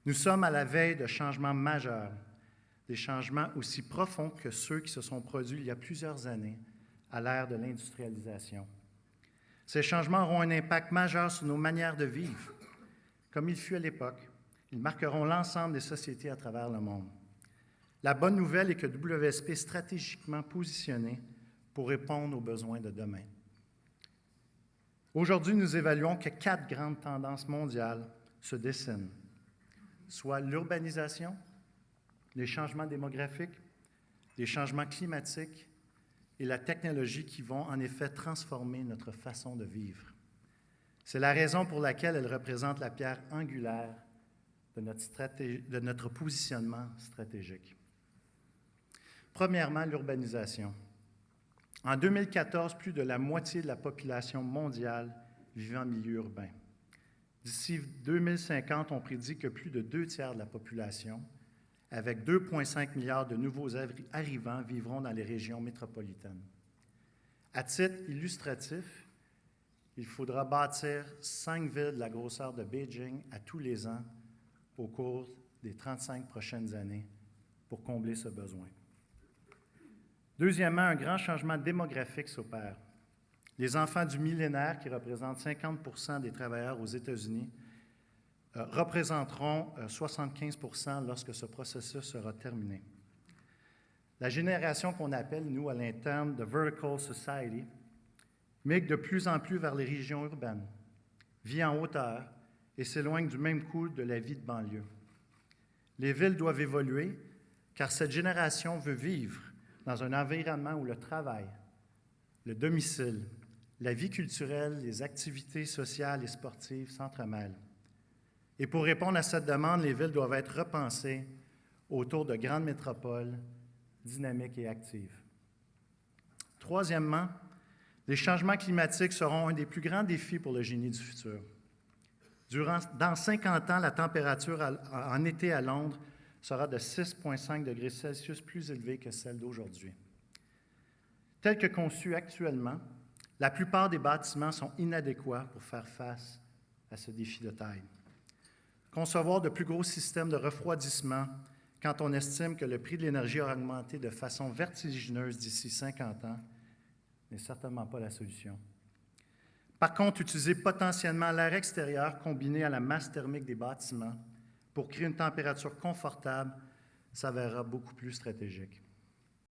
Nous sommes à la veille de changements majeurs, des changements aussi profonds que ceux qui se sont produits il y a plusieurs années à l'ère de l'industrialisation. Ces changements auront un impact majeur sur nos manières de vivre. Comme il fut à l'époque, ils marqueront l'ensemble des sociétés à travers le monde. La bonne nouvelle est que WSP est stratégiquement positionné pour répondre aux besoins de demain. Aujourd'hui, nous évaluons que 4 grandes tendances mondiales se dessinent, soit l'urbanisation, les changements démographiques, les changements climatiques et la technologie qui vont en effet transformer notre façon de vivre. C'est la raison pour laquelle elle représente la pierre angulaire de notre positionnement stratégique. Premièrement, l'urbanisation. En 2014, plus de la moitié de la population mondiale vivait en milieu urbain. D'ici 2050, on prédit que plus de 2 tiers de la population, avec 2,5 milliards de nouveaux arrivants, vivront dans les régions métropolitaines. À titre illustratif, il faudra bâtir 5 villes de la grosseur de Beijing à tous les ans au cours des 35 prochaines années pour combler ce besoin. Deuxièmement, un grand changement démographique s'opère. Les enfants du millénaire, qui représentent 50% des travailleurs aux États-Unis, représenteront 75% lorsque ce processus sera terminé. La génération qu'on appelle, nous, à l'interne, de Vertical Society, migre de plus en plus vers les régions urbaines, vit en hauteur et s'éloigne du même coût de la vie de banlieue. Les villes doivent évoluer, car cette génération veut vivre dans un environnement où le travail, le domicile, la vie culturelle, les activités sociales et sportives s'entremêlent. Et pour répondre à cette demande, les villes doivent être repensées autour de grandes métropoles dynamiques et actives. Troisièmement, les changements climatiques seront un des plus grands défis pour le génie du futur. Dans 50 ans, la température en été à Londres sera de 6,5 degrés Celsius plus élevée que celle d'aujourd'hui. Tel que conçu actuellement, la plupart des bâtiments sont inadéquats pour faire face à ce défi de taille. Concevoir de plus gros systèmes de refroidissement quand on estime que le prix de l'énergie aura augmenté de façon vertigineuse d'ici 50 ans n'est certainement pas la solution. Par contre, utiliser potentiellement l'air extérieur combiné à la masse thermique des bâtiments pour créer une température confortable s'avérera beaucoup plus stratégique.